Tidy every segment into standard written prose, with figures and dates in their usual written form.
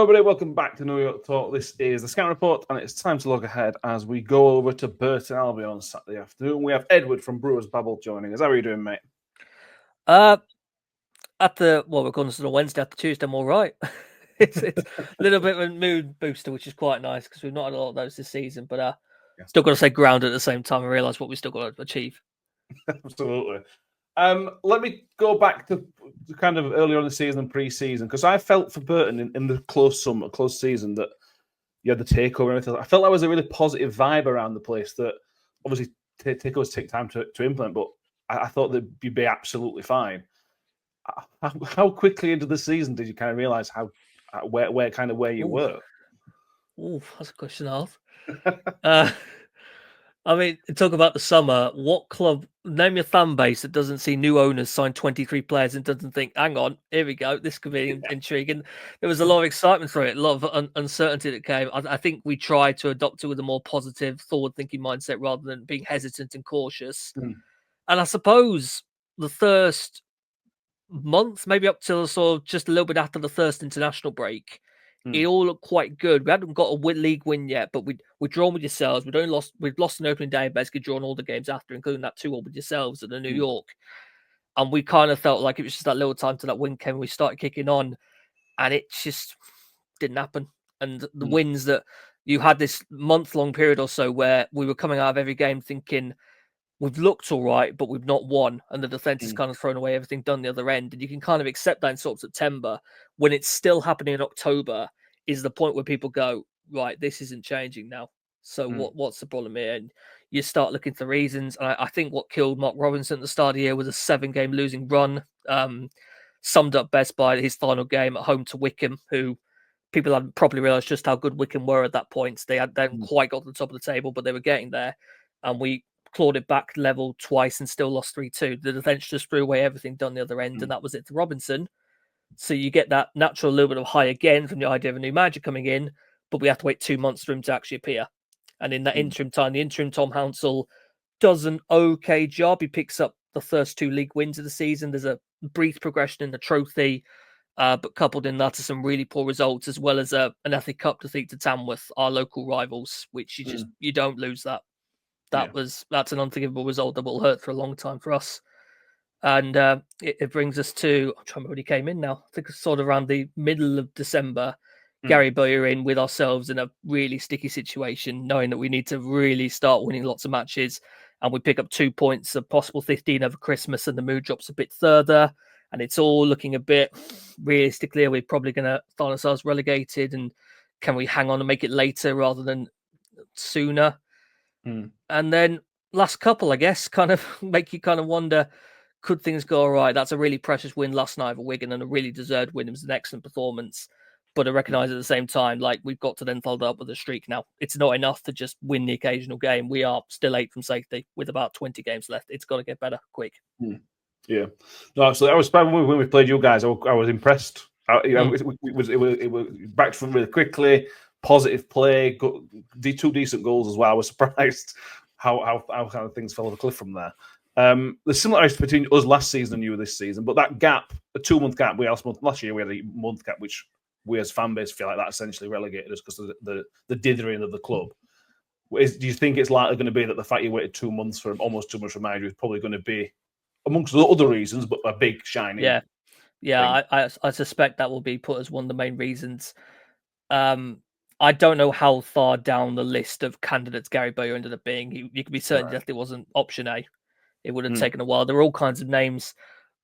everybody. Welcome back to New York Talk. This is the Scout Report, and it's time to look ahead as we go over to Burton Albion on Saturday afternoon. We have Edward from Brewers Babble joining us. How are you doing, mate? We're going to Wednesday after Tuesday. I'm all right. it's a little bit of a mood booster, which is quite nice because we've not had a lot of those this season. But still got to stay grounded at the same time and realise what we still got to achieve. Absolutely. Let me go back to kind of earlier on the season and pre-season, because I felt for Burton in the close season that you had the takeover and everything. I felt that was a really positive vibe around the place that obviously takeovers take time to implement, but I thought that you'd be absolutely fine. How quickly into the season did you kind of realise where you were? Oh, that's a question to ask. I mean, talk about the summer. What club, name your fan base that doesn't see new owners sign 23 players and doesn't think, hang on, here we go, this could be intriguing. There was a lot of excitement for it, a lot of uncertainty that came. I think we tried to adopt it with a more positive, forward-thinking mindset rather than being hesitant and cautious. And I suppose the first month, maybe up till sort of just a little bit after the first international break, it all looked quite good. We hadn't got a league win yet, but we'd drawn with yourselves. We'd lost an opening day, basically drawn all the games after, including that 2-2 with yourselves at the New York. And we kind of felt like it was just that little time to that win came. We started kicking on, and it just didn't happen. And the wins that you had this month-long period or so where we were coming out of every game thinking, we've looked all right, but we've not won. And the defense has kind of thrown away everything done the other end. And you can kind of accept that in sort of September. When it's still happening in October is the point where people go, right, this isn't changing now. So what's the problem here? And you start looking for reasons. And I think what killed Mark Robinson at the start of the year was a 7-game losing run. Summed up best by his final game at home to Wycombe, who people hadn't properly realised just how good Wycombe were at that point. They hadn't quite got to the top of the table, but they were getting there. And we clawed it back level twice and still lost 3-2. The defence just threw away everything done the other end, and that was it for Robinson. So you get that natural little bit of high again from the idea of a new manager coming in, but we have to wait 2 months for him to actually appear. And in that interim time, the interim Tom Hounsell does an okay job. He picks up the first 2 league wins of the season. There's a brief progression in the trophy, but coupled in that are some really poor results, as well as an FA Cup defeat to Tamworth, our local rivals, which you don't lose that. That's an unforgivable result that will hurt for a long time for us. And it brings us to, I'm trying to remember when he came in now. I think it's sort of around the middle of December. Gary Bowyer in with ourselves in a really sticky situation, knowing that we need to really start winning lots of matches. And we pick up 2 points, a possible 15 over Christmas, and the mood drops a bit further. And it's all looking a bit, realistically, we're probably going to find ourselves relegated. And can we hang on and make it later rather than sooner? And then last couple, I guess, kind of make you kind of wonder, could things go all right? That's a really precious win last night for Wigan and a really deserved win. It was an excellent performance. But I recognise at the same time, like, we've got to then follow up with a streak now. It's not enough to just win the occasional game. We are still 8 from safety with about 20 games left. It's got to get better quick. Yeah. No, absolutely. I was when we played you guys, I was impressed. It was back from really quickly, positive play, 2 decent goals as well. I was surprised how kind of things fell off the cliff from there. The similarities between us last season and you this season, but that gap, a 2-month gap, last year we had a month gap, which we as fan base feel like that essentially relegated us because of the dithering of the club. Do you think it's likely going to be that the fact you waited 2 months for almost 2 months for manager is probably going to be, amongst the other reasons, but a big shining? Yeah. I suspect that will be put as one of the main reasons. I don't know how far down the list of candidates Gary Bowyer ended up being. You can be certain that it wasn't option A. It would have taken a while. There are all kinds of names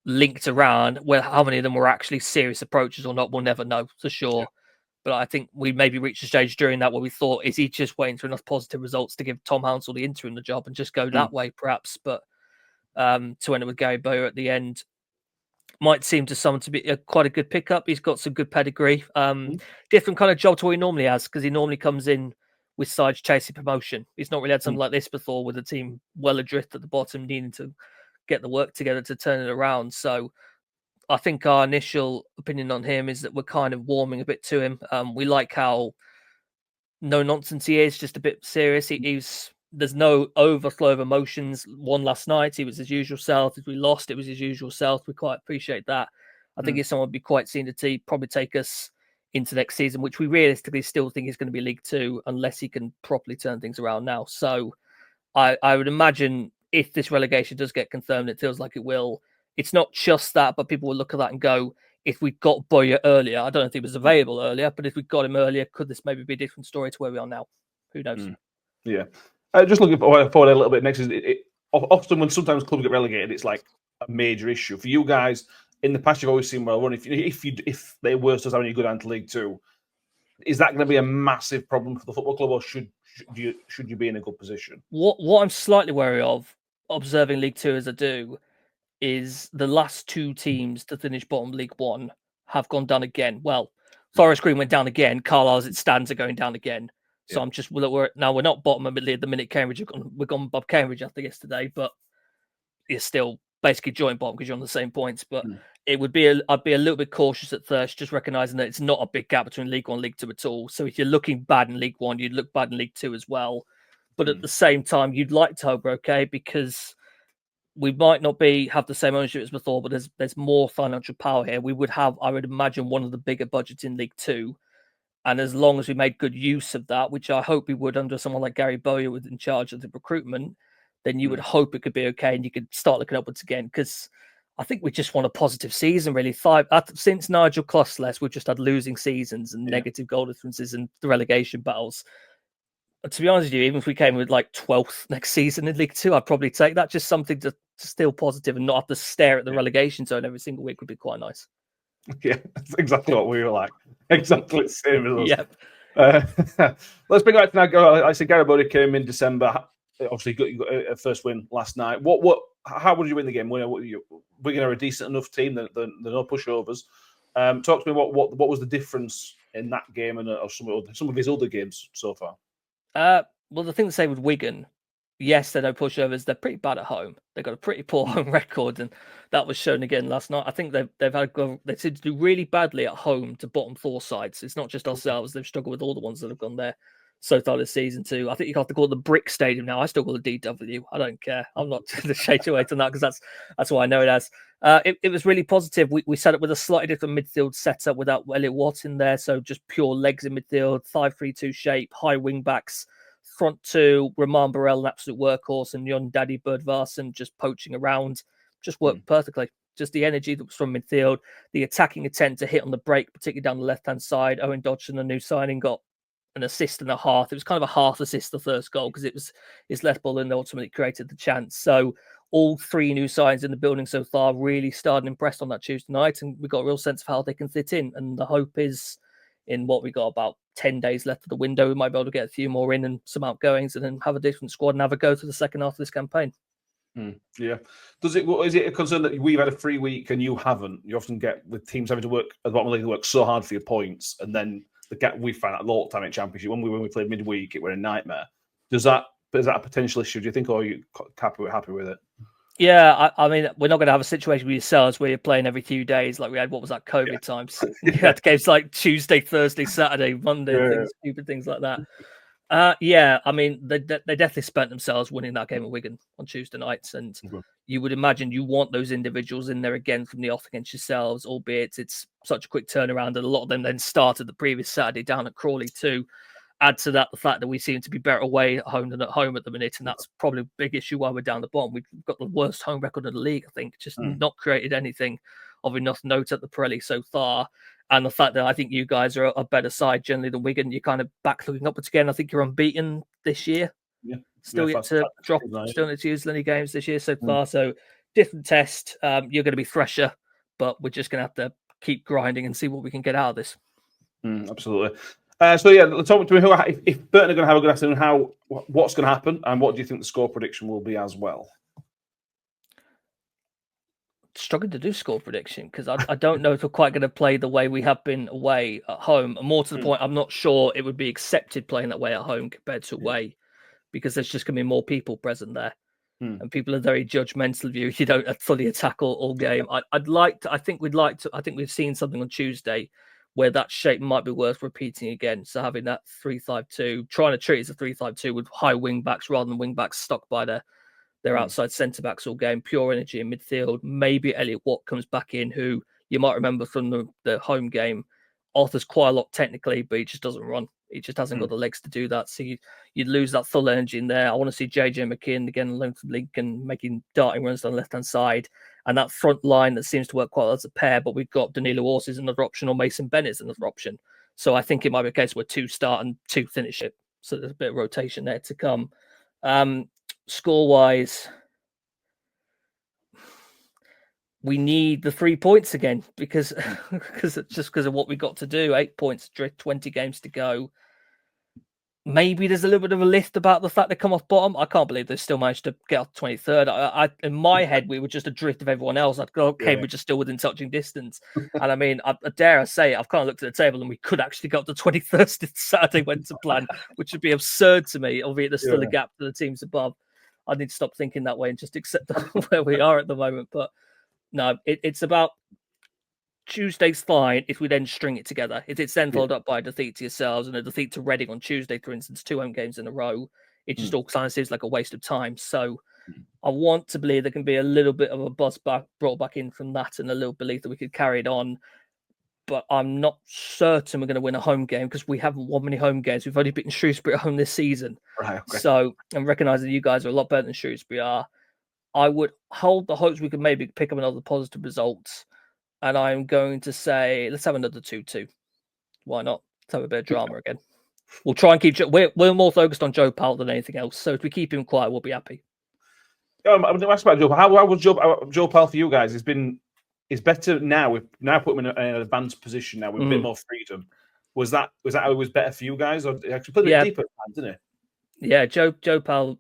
linked around. Well, how many of them were actually serious approaches or not, we'll never know for sure. Yeah. But I think we maybe reached a stage during that where we thought, is he just waiting for enough positive results to give Tom Hounsell the interim the job and just go that way, perhaps? But to end up with Gary Bowyer at the end might seem to someone to be quite a good pickup. He's got some good pedigree. Different kind of job to what he normally has, because he normally comes in with sides chasing promotion. He's not really had something like this before, with a team well adrift at the bottom, needing to get the work together to turn it around. So I think our initial opinion on him is that we're kind of warming a bit to him. We like how no nonsense he is, just a bit serious. There's no overflow of emotions. Won last night, he was his usual self. If we lost, it was his usual self. We quite appreciate that. I think if someone would be quite seen to probably take us into next season, which we realistically still think is going to be League Two unless he can properly turn things around now. So I would imagine if this relegation does get confirmed, it feels like it will. It's not just that, but people will look at that and go, if we got Bowyer earlier, I don't know if he was available earlier, but if we got him earlier, could this maybe be a different story to where we are now? Who knows? Yeah. Just looking forward a little bit next season, often when sometimes clubs get relegated, it's like a major issue. For you guys, in the past, you've always seen well run. If they were to have any good into League Two, is that going to be a massive problem for the football club, or should you be in a good position? What I'm slightly wary of, observing League Two as I do, is the last two teams to finish bottom League One have gone down again. Well, Forest Green went down again. Carlisle, as it stands, are going down again. So I'm just we're not bottom at the minute. Cambridge we're gone above Cambridge after yesterday, but you're still basically joint bottom because you're on the same points. But it would be I'd be a little bit cautious at first, just recognizing that it's not a big gap between League One and League Two at all. So if you're looking bad in League One, you'd look bad in League Two as well. But at the same time, you'd like to hope we're okay because we might not have the same ownership as before, but there's more financial power here. We would have, I would imagine, one of the bigger budgets in League Two. And as long as we made good use of that, which I hope we would under someone like Gary Bowyer was in charge of the recruitment, then you would hope it could be okay and you could start looking upwards again. Because I think we just want a positive season, really. Since Nigel Clough left, we've just had losing seasons and negative goal differences and the relegation battles. To be honest with you, even if we came with like 12th next season in League Two, I'd probably take that. Just something to still positive and not have to stare at the relegation zone every single week would be quite nice. Yeah, that's exactly what we were like. Exactly the same as us. Yep. Let's bring it back to now. I said Gary Bowyer came in December. Obviously, you got a first win last night. How would you win the game? Wigan are a decent enough team. They're no pushovers. Talk to me. What was the difference in that game and some of his other games so far? Well, the thing to say with Wigan, yes, they're no pushovers. They're pretty bad at home. They've got a pretty poor home record, and that was shown again last night. I think they seem to do really badly at home to bottom four sides. It's not just ourselves. They've struggled with all the ones that have gone there so far this season too. I think you have to call it the Brick Stadium now. I still call it DW. I don't care. I'm not going to shade away on that because that's what I know it as. It was really positive. We set up with a slightly different midfield setup without Elliot Watt in there, so just pure legs in midfield, 5-3-2 shape, high wing backs. Front two, Roman Burrell, an absolute workhorse, and Jon Daddy Birdvarsen just poaching around, just worked perfectly. Just the energy that was from midfield, the attacking intent to hit on the break, particularly down the left-hand side. Owen Dodgson, a new signing, got an assist and a half. It was kind of a half assist, the first goal, because it was his left ball and ultimately created the chance. So all three new signs in the building so far really started impressed on that Tuesday night, and we got a real sense of how they can fit in. And the hope is, in what we got about 10 days left of the window, we might be able to get a few more in and some outgoings and then have a different squad and have a go to the second half of this campaign. Yeah. Is it a concern that we've had a free week and you haven't? You often get with teams having to work at the bottom of the league, work so hard for your points, and then the gap we found out a lot of time in Championship when we played midweek, it were a nightmare. Is that a potential issue, do you think, or are you happy with it? Yeah, I mean, we're not going to have a situation with yourselves where you're playing every few days like we had. What was that, COVID times? You had games like Tuesday, Thursday, Saturday, Monday, stupid things like that. I mean, they definitely spent themselves winning that game at Wigan on Tuesday nights, and you would imagine you want those individuals in there again from the off against yourselves, albeit it's such a quick turnaround, and a lot of them then started the previous Saturday down at Crawley too. Add to that the fact that we seem to be better away at home than at home at the minute, and that's probably a big issue why we're down the bottom. We've got the worst home record in the league, I think, just not created anything of enough note at the Pirelli so far. And the fact that I think you guys are a better side generally than Wigan, you're kind of back looking upwards again. I think you're unbeaten this year. Yeah. Still yet to drop, still yet to use any games this year so far. So different test. You're going to be fresher, but we're just going to have to keep grinding and see what we can get out of this. Absolutely. Talk to me. If Burton are going to have a good afternoon, what's going to happen, and what do you think the score prediction will be as well? Struggling to do score prediction because I don't know if we're quite going to play the way we have been away at home. And more to the point, I'm not sure it would be accepted playing that way at home compared to away, because there's just going to be more people present there, and people are very judgmental of you if you don't fully attack all game. I think we've seen something on Tuesday where that shape might be worth repeating again. So having that 3-5-2, trying to treat it as a 3-5-2 with high wing backs rather than wing backs stuck by their outside centre backs all game, pure energy in midfield. Maybe Elliot Watt comes back in, who you might remember from the home game Arthur's quite a lot technically, but he just doesn't run. He just hasn't got the legs to do that. So you'd lose that full energy in there. I want to see JJ McKinn again, along from Lincoln, making darting runs down the left-hand side. And that front line that seems to work quite well as a pair, but we've got Danilo Orsi as another option or Mason Bennett as another option. So I think it might be a case where 2 start and 2 finish it. So there's a bit of rotation there to come. Score-wise, we need the 3 points again because of what we got to do. 8 points, 20 games to go. Maybe there's a little bit of a lift about the fact they come off bottom. I can't believe they still managed to get up to 23rd. I in my head, we were just adrift of everyone else. I'd go, okay, we're just still within touching distance. And I mean, I dare I say, I've kind of looked at the table and we could actually go up to 21st if Saturday went to plan, which would be absurd to me, albeit there's still a gap to the teams above. I need to stop thinking that way and just accept where we are at the moment. But no, it's about Tuesday's fine if we then string it together. If it's then followed up by a defeat to yourselves and a defeat to Reading on Tuesday, for instance, 2 home games in a row, it just all kind of seems like a waste of time. So I want to believe there can be a little bit of a buzz brought back in from that and a little belief that we could carry it on. But I'm not certain we're going to win a home game because we haven't won many home games. We've only beaten Shrewsbury at home this season. Right, okay. So I'm recognizing you guys are a lot better than Shrewsbury are. I would hold the hopes we could maybe pick up another positive result. And I'm going to say, let's have another 2-2. Why not? Let's have a bit of drama again. We'll try and keep... We're more focused on Joe Powell than anything else. So if we keep him quiet, we'll be happy. I'm going to ask about Joe Powell. How was Joe Powell for you guys? He's better now. We've now put him in an advanced position now with a bit more freedom. Was that how it was better for you guys? Or actually put a bit deeper at times, didn't he? Yeah, Joe Powell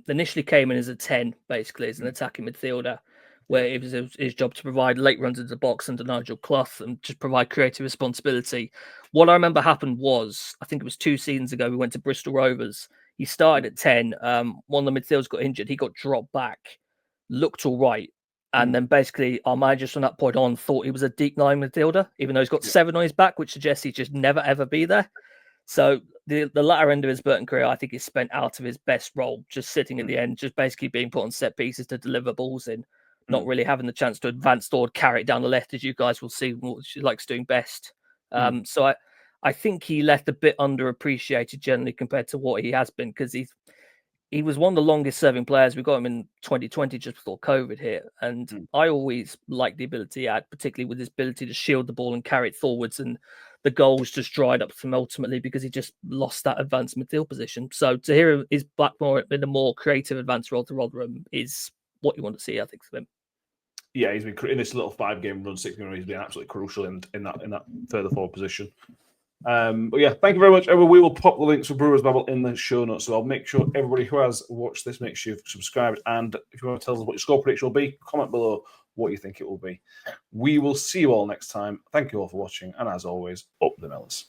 initially came in as a 10, basically, as an attacking midfielder, where it was his job to provide late runs into the box under Nigel Clough and just provide creative responsibility. What I remember happened was, I think it was 2 seasons ago, we went to Bristol Rovers. He started at 10. One of the midfielders got injured. He got dropped back, looked all right. And then basically our manager from that point on thought he was a deep line midfielder, even though he's got 7 on his back, which suggests he just never, ever be there. So the latter end of his Burton career, I think, is spent out of his best role, just sitting at the end, just basically being put on set pieces to deliver balls in. Not really having the chance to advance forward, carry it down the left, as you guys will see what she likes doing best. So I think he left a bit underappreciated generally compared to what he has been, because he was one of the longest serving players. We got him in 2020 just before COVID hit. And I always liked the ability he had, particularly with his ability to shield the ball and carry it forwards. And the goals just dried up for him ultimately because he just lost that advanced midfield position. So to hear him is back more in a more creative advanced role to Rotherham is what you want to see, I think, for him. Yeah, he's been in this little 5-game run, 6-game run. He's been absolutely crucial in that further forward position. But yeah, thank you very much. We will pop the links for Brewers Babble in the show notes. So I'll make sure everybody who has watched this, make sure you've subscribed. And if you want to tell us what your score prediction will be, comment below what you think it will be. We will see you all next time. Thank you all for watching. And as always, up the Millers.